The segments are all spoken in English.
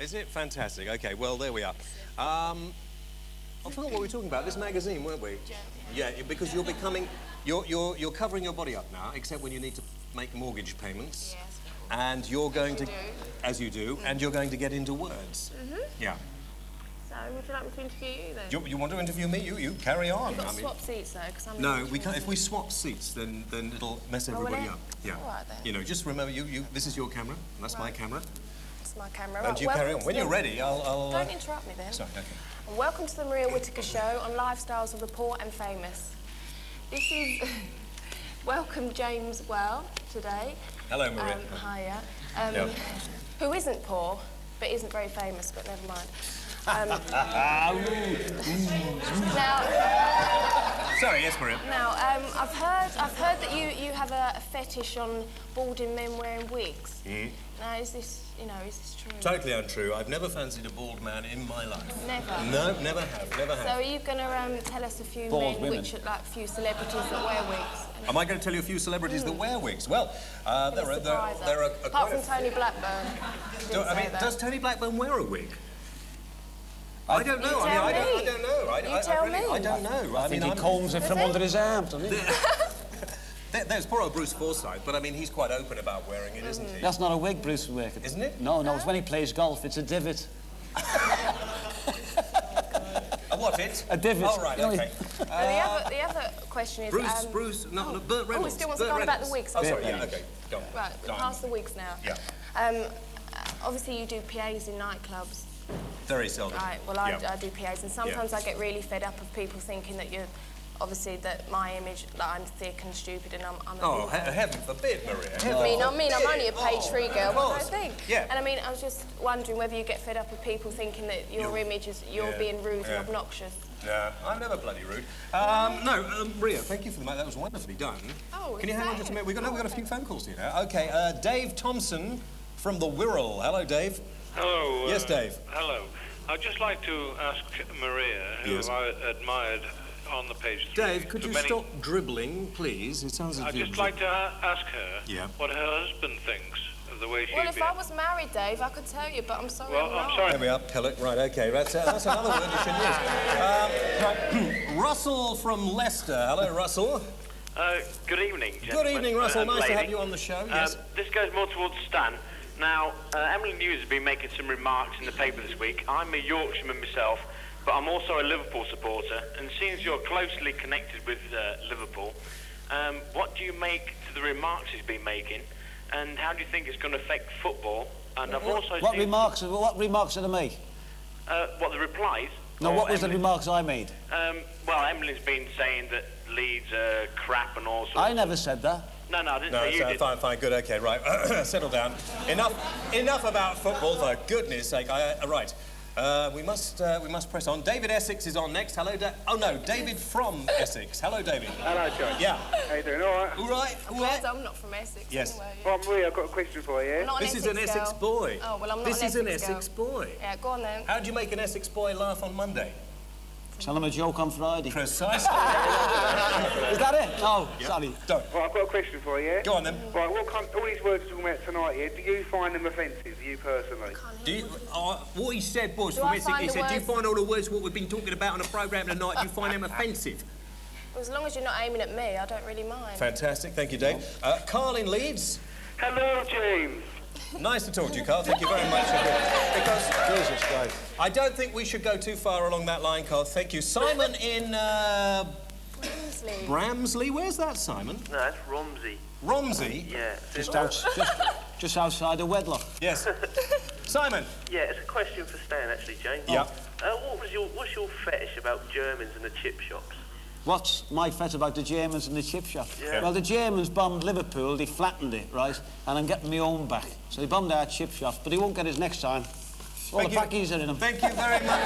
Is it? Fantastic. Okay, well, there we are. I forgot what we were talking about. This magazine, weren't we? Yeah, because you're becoming... You're covering your body up now, except when you need to make mortgage payments. Yes. And you're going to... As you do. And you're going to get into words. Yeah. So, would you like me to interview you then? You want to interview me? You carry on. You've got to swap seats though, because I'm... No, we can't. If we swap seats, then it'll mess everybody up. Yeah. All right then. You know, just remember, this is your camera, and that's my camera. That's my camera. And you carry on. When you're ready, I'll... Don't interrupt me then. Sorry, okay. And welcome to the Maria Whittaker Show on Lifestyles of the Poor and Famous. This is... Welcome James Well today. Hello, Maria. Hiya. Who isn't poor, but isn't very famous, but never mind. Now... Sorry, yes, Maria. Now, I've heard that you have a fetish on balding men wearing wigs. Now, is this true? Totally untrue. I've never fancied a bald man in my life. Never? No, never have, never have. So are you going to tell us a few a few celebrities that wear wigs? Am I going to tell you a few celebrities that wear wigs? Well, there are apart from Tony Blackburn. Does Tony Blackburn wear a wig? I don't know. I don't know. You tell me. I don't know. I think he combs it from under his arm, doesn't he? There's poor old Bruce Forsyth, but I mean, he's quite open about wearing it, isn't he? That's not a wig, Bruce was wearing. Isn't it? No, it's when he plays golf, it's a divot. A what, it? A divot. Oh, right, okay. The other question is... Burt Reynolds. Oh, we still want to go on about the wigs. Oh, sorry, yeah, okay, go on. Right, past the wigs now. Yeah. Obviously, you do PAs in nightclubs. Very seldom. Right, well, I do PAs, and sometimes I get really fed up of people thinking that you're... Obviously, that my image, that I'm thick and stupid and I'm Oh, heaven forbid, Maria. I mean, I'm only a page 3 girl, what do I think? Yeah. And I mean, I was just wondering whether you get fed up with people thinking that your image is you're being rude and obnoxious. No, I'm never bloody rude. No, Maria, thank you for that. That was wonderfully done. Oh, can you hang on just a minute? We've got a few phone calls here now. Okay, Dave Thompson from the Wirral. Hello, Dave. Hello. Yes, Dave. Hello. I'd just like to ask Maria, who I admired on the page 3. Dave, could you stop dribbling, please? It sounds as I'd just like to ask her what her husband thinks of the way she's Well, if I was married, Dave, I could tell you, but I'm sorry I'm not. sorry. There we are, Pellet. Right, okay. That's another word you should use. Right. Russell from Leicester. Hello, Russell. Good evening, gentlemen. Good evening, Russell. Nice to have lady. you on the show. Yes. This goes more towards Stan. Now, Emily News has been making some remarks in the paper this week. I'm a Yorkshireman myself, but I'm also a Liverpool supporter, and seeing as you're closely connected with Liverpool, what do you make to the remarks he's been making, and how do you think it's going to affect football? And I've also What remarks did I make? What, the replies? No, what was the remarks I made? Well, Emily's been saying that Leeds are crap and all sorts. I never said that. No, I didn't say you did. Fine, good, okay, right. Settle down. Enough about football, for goodness sake. Right. We must press on. David Essex is on next. Hello, oh no, David from Essex. Hello, David. Hello, John. Yeah. How you doing? All right. All right. I'm not from Essex. Yes. Anyway. Well, Maria, I've got a question for you. This is an Essex boy. Oh, well, I'm not This is an Essex boy. Yeah, go on then. How do you make an Essex boy laugh on Monday? Tell him a joke on Friday. Precisely. Is that it? No, sorry. Don't. Right, I've got a question for you. Go on then. Right, all these words we're talking about tonight here, do you find them offensive, you personally? What he said was, from Essex, he said, do you find all the words what we've been talking about on the programme tonight, do you find them offensive? Well, as long as you're not aiming at me, I don't really mind. Fantastic, thank you, Dave. Carl in Leeds. Hello, James. Nice to talk to you, Carl. Thank you very much. Because Jesus Christ, I don't think we should go too far along that line, Carl. Thank you. Simon in Bramsley. Where's that, Simon? No, that's Romsey. Romsey? Yeah. Just outside of Wedlock. Yes. Simon. Yeah, it's a question for Stan, actually, James. Yeah. What's your fetish about Germans and the chip shops? What's my fetish about the Germans and the chip shop? Yeah. Well, the Germans bombed Liverpool, they flattened it, right? And I'm getting my own back. So they bombed our chip shop, but he won't get his next time. All the packies are in them. Thank you very much.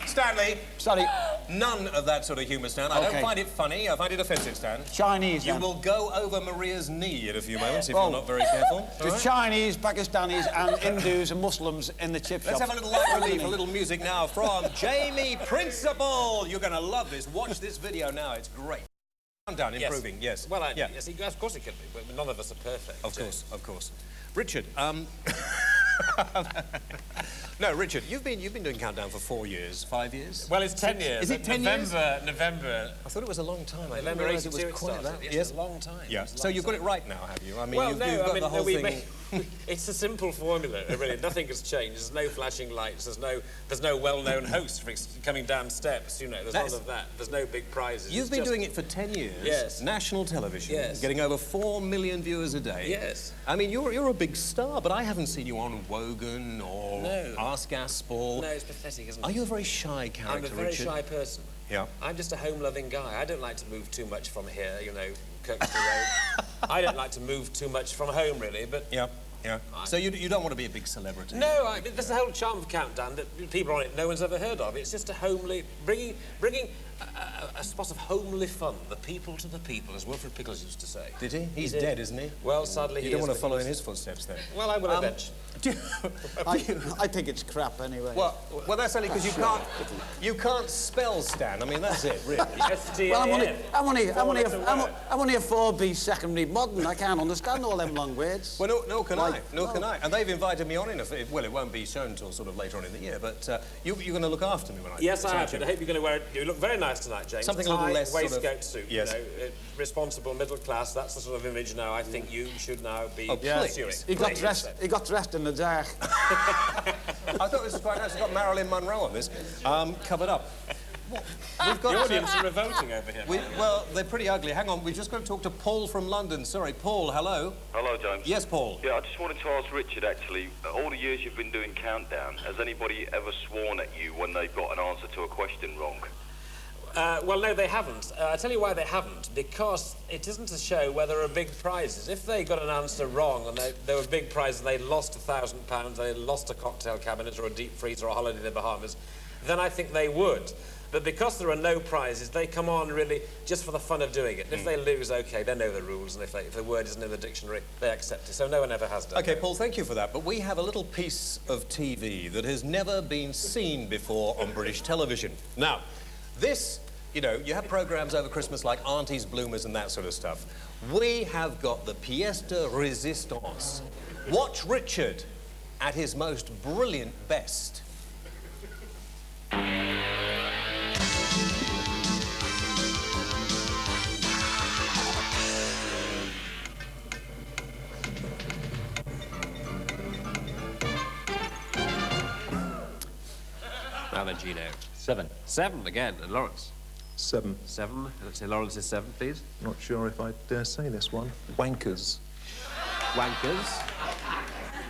Stanley. Sorry. None of that sort of humour, Stan. I don't find it funny. I find it offensive, Stan. Chinese, You then. will go over Maria's knee in a few moments if you're not very careful. There's Chinese, Pakistanis and Hindus and Muslims in the chip Let's shop. have a little light relief, a little music now from Jamie Principle. You're going to love this. Watch this video now. It's great. I'm down, improving, yes. Well, yes, of course it can be, but none of us are perfect. Of course. Richard, No, Richard, you've been doing Countdown for 4 years, 5 years? Well, it's 10 years. Is it 10 years? November. I thought it was a long time. I didn't November realise it was 82 quite that. Yes, Yes, a long time. Yeah. It's a So long you've got time. it right now, have you? I mean, Well, you've, no, you've got I mean, the whole thing. it's a simple formula, really. Nothing has changed. There's no flashing lights. There's no well-known host for coming down steps. You know, there's none of that. There's no big prizes. You've been doing it for 10 years. Yes. National television. Yes. Getting over 4 million viewers a day. Yes. I mean, you're a big star, but I haven't seen you on Wogan or Ask Aspel. No, it's pathetic, isn't it? Are you a very shy character, I'm a very Richard? shy person. Yeah. I'm just a home-loving guy. I don't like to move too much from here, you know, Kirkstone Road. I don't like to move too much from home, really, but... Yeah, yeah. So you don't want to be a big celebrity? No, there's the whole charm of Countdown that people on it no one's ever heard of. It's just a homely... bringing a spot of homely fun, the people to the people, as Wilfred Pickles used to say. Did he? He's dead, isn't he? Well, sadly, you don't want to follow in his footsteps, then? Well, I will eventually. I think it's crap anyway. Well, that's only because you can't spell Stan. I mean, that's it, really. Well, I'm only a 4B secondary modern. I can't understand all them long words. Well, no can I. And they've invited me on in well, it won't be shown until sort of later on in the year, but you're going to look after me when I... Yes, I have. I hope you're going to wear it. You look very nice tonight, James. Something a little less waistcoat suit, yes. you know, responsible, middle class. That's the sort of image now I think you should now be pursuing. He got dressed in the dark. I thought this was quite nice. We've got Marilyn Monroe on this, covered up. We've got the audience are revolting over here. Well, they're pretty ugly. Hang on, we've just got to talk to Paul from London. Sorry, Paul, hello. Hello, James. Yes, Paul. Yeah, I just wanted to ask Richard, actually, all the years you've been doing Countdown, has anybody ever sworn at you when they've got an answer to a question wrong? Well, no, they haven't. I'll tell you why they haven't. Because it isn't a show where there are big prizes. If they got an answer wrong and there were big prizes, they lost £1,000, they lost a cocktail cabinet or a deep freezer or a holiday in the Bahamas, then I think they would. But because there are no prizes, they come on really just for the fun of doing it. If they lose, OK, they know the rules, and if the word isn't in the dictionary, they accept it. So no one ever has done. OK, Paul, thank you for that. But we have a little piece of TV that has never been seen before on British television. Now, this... You know, you have programmes over Christmas like Auntie's Bloomers and that sort of stuff. We have got the pièce de résistance. Watch Richard at his most brilliant best. Now then, Gino. 7. 7 again, and Lawrence. 7. 7. Let's say Lawrence is 7, please. Not sure if I dare say this one. Wankers. Wankers.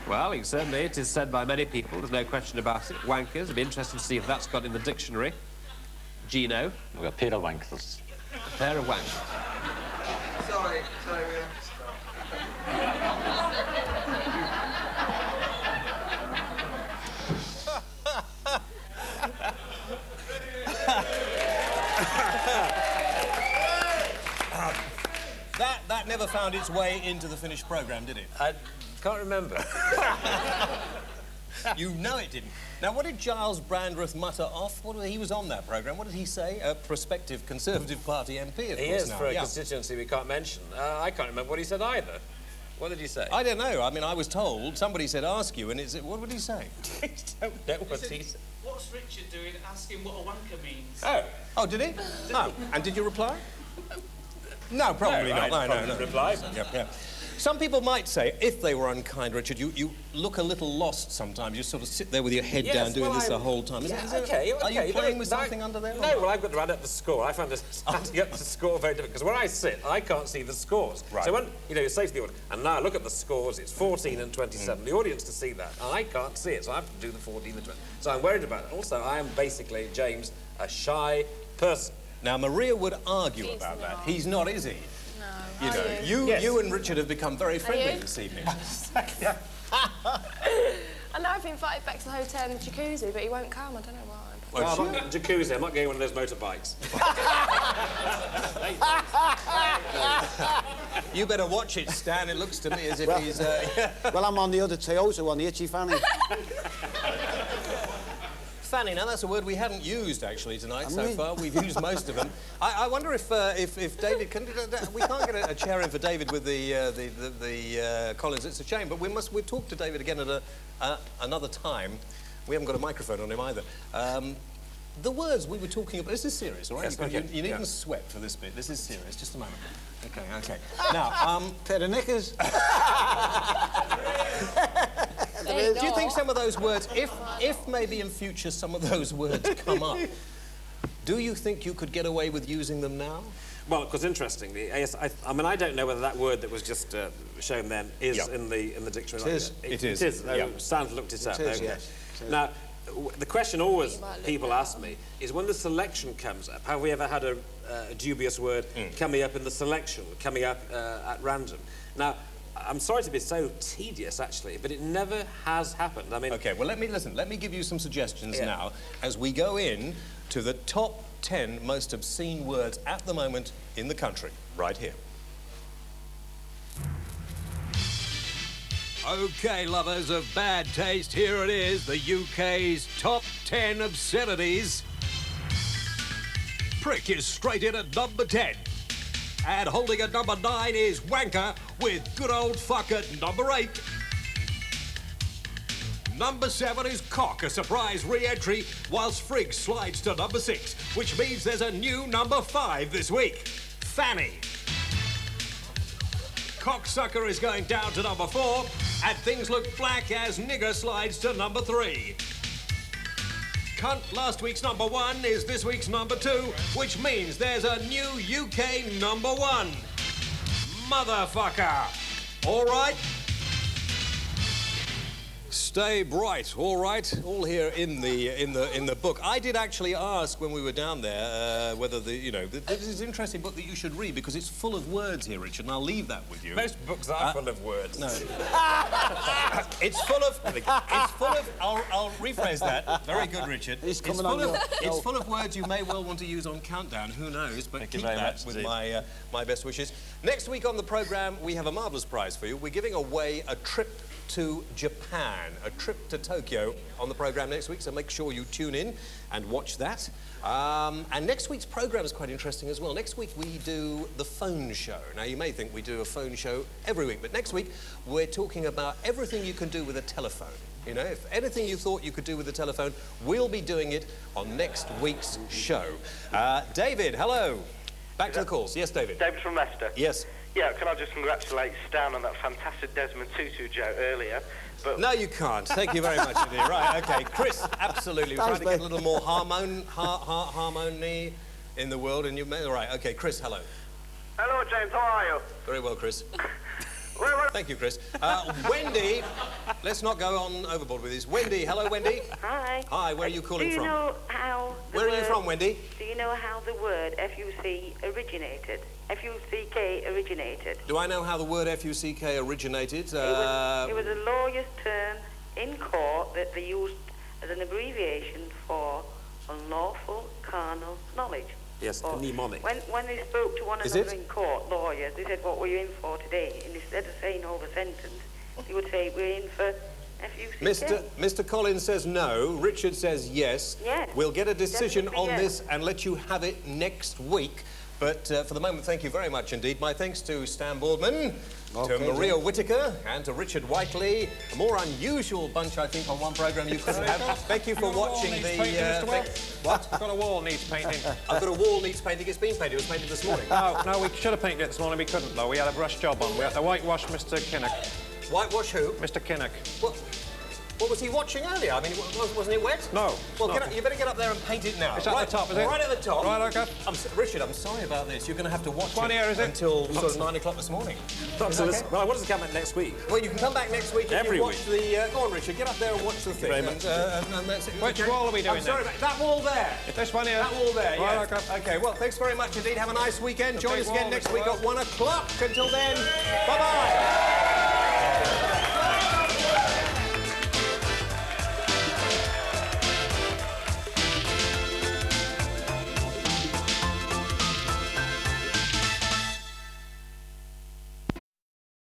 Well, certainly it is said by many people, there's no question about it. Wankers. It'd be interesting to see if that's got in the dictionary. Gino. We've got a pair of wankers. A pair of wankers. Sorry. That never found its way into the finished programme, did it? I can't remember. You know it didn't. Now, what did Giles Brandreth mutter off? He was on that programme. What did he say? A prospective Conservative Party MP, of course. He is, for a constituency we can't mention. I can't remember what he said either. What did he say? I don't know. I mean, I was told. Somebody said, ask you, and what would he say? I don't know what he said. What's Richard doing asking what a wanker means? Oh, did he? Oh, and did you reply? No, probably not. No. Reply. Yeah. Some people might say, if they were unkind, Richard, you look a little lost sometimes. You sort of sit there with your head down doing this the whole time. Okay. Are you playing with something under there? No, well, I've got to add up the score. I found this adding up the score very difficult, because where I sit, I can't see the scores. Right. So when, you say to the audience, and now look at the scores, it's 14 and 27. The audience can see that, and I can't see it, so I have to do the 14 and 20. So I'm worried about it. Also, I am basically, James, a shy person. Now, Maria would argue about that. He's not, is he? No. You and Richard have become very friendly this evening. I know I've been invited back to the hotel in the jacuzzi, but he won't come. I don't know why. Well, I'm not getting jacuzzi. I'm not getting one of those motorbikes. You better watch it, Stan. It looks to me as if he's... Well, I'm on the other Toyota one, the itchy fanny. Fanny. Now, that's a word we haven't used, actually, tonight so far. We've used most of them. I wonder if David... we can't get a chair in for David with the Collins. It's a shame, but we'll talk to David again at another time. We haven't got a microphone on him either. The words we were talking about... This is serious, all right? Yes, you needn't sweat for this bit. This is serious. Just a moment. OK. Now, pair of knickers. Do you think some of those words, if maybe in future some of those words come up, do you think you could get away with using them now? Well, because interestingly, I mean, I don't know whether that word that was just shown then is in the dictionary. It is. It is. Sam's looked it up. Yes. Now, the question always people ask me is when the selection comes up, have we ever had a dubious word coming up in the selection, coming up at random? Now, I'm sorry to be so tedious, actually, but it never has happened. I mean... OK, well, let me give you some suggestions now as we go in to the top 10 most obscene words at the moment in the country, right here. OK, lovers of bad taste, here it is, the UK's top 10 obscenities. Prick is straight in at number 10. And holding at number 9 is wanker with good old fuck at number 8. Number 7 is cock, a surprise re-entry, whilst frig slides to number 6, which means there's a new number 5 this week. Fanny. Cocksucker is going down to number 4, and things look black as nigger slides to number 3. Cunt, last week's number 1, is this week's number 2, which means there's a new UK number 1. Motherfucker. All right? Stay bright, all right? All here in the book. I did actually ask when we were down there whether this is an interesting book that you should read because it's full of words here, Richard, and I'll leave that with you. Most books are full of words. No. It's full of... I'll rephrase that. Very good, Richard. It's full of words you may well want to use on Countdown, who knows, but keep that with my best wishes. Next week on the programme, we have a marvellous prize for you. We're giving away a trip to Japan, a trip to Tokyo on the programme next week, so make sure you tune in and watch that. And next week's programme is quite interesting as well. Next week we do the phone show. Now you may think we do a phone show every week, but next week we're talking about everything you can do with a telephone. You know, if anything you thought you could do with a telephone, we'll be doing it on next week's show. David, hello. Back to the calls. Yes, David. David from Leicester. Yes. Yeah, can I just congratulate Stan on that fantastic Desmond Tutu joke earlier? But no, you can't. Thank you very much indeed. Right, OK. Chris, absolutely. We're trying to get a little more harmony in the world, and you may... All right, OK. Chris, hello. Hello, James. How are you? Very well, Chris. Thank you, Chris. Wendy, let's not go on overboard with this. Wendy, hello, Wendy. Hi. Hi, where are you calling from? Do you know how... Where are you from, Wendy? Do you know how the word F-U-C originated? F-U-C-K originated. Do I know how the word F-U-C-K originated? It was a lawyer's term in court that they used as an abbreviation for unlawful carnal knowledge. Yes, mnemonic. When they spoke to one another in court, lawyers, they said, what were you in for today? And instead of saying over sentence, they would say, we're in for F-U-C-K. Mr. Collins says no. Richard says yes. Yes. We'll get a decision on this and let you have it next week. But for the moment, thank you very much indeed. My thanks to Stan Boardman, to Maria Whittaker, and to Richard Whiteley. A more unusual bunch, I think, on one programme you couldn't have. Thank you for watching the... What? I've got a wall needs painting. I've got a wall needs painting. It's been painted. It was painted this morning. No, we should have painted it this morning. We couldn't, though. We had a brush job on. We had to whitewash Mr. Kinnock. Whitewash who? Mr. Kinnock. What was he watching earlier? I mean, wasn't it wet? No. Well, you better get up there and paint it now. It's at the top, is it? Right at the top. Right, OK. Richard, I'm sorry about this. You're going to have to watch it until sort of 9 o'clock this morning. Okay? Well, what does it come back next week? Well, you can come back next week and Every watch week. Go on, Richard, get up there and watch the thing. And that's it. Which wall are we doing I'm sorry, that wall there. This one here. That wall there, right, yeah. OK, well, thanks very much indeed. Have a nice weekend. Join us again next week at 1 o'clock. Until then, bye-bye.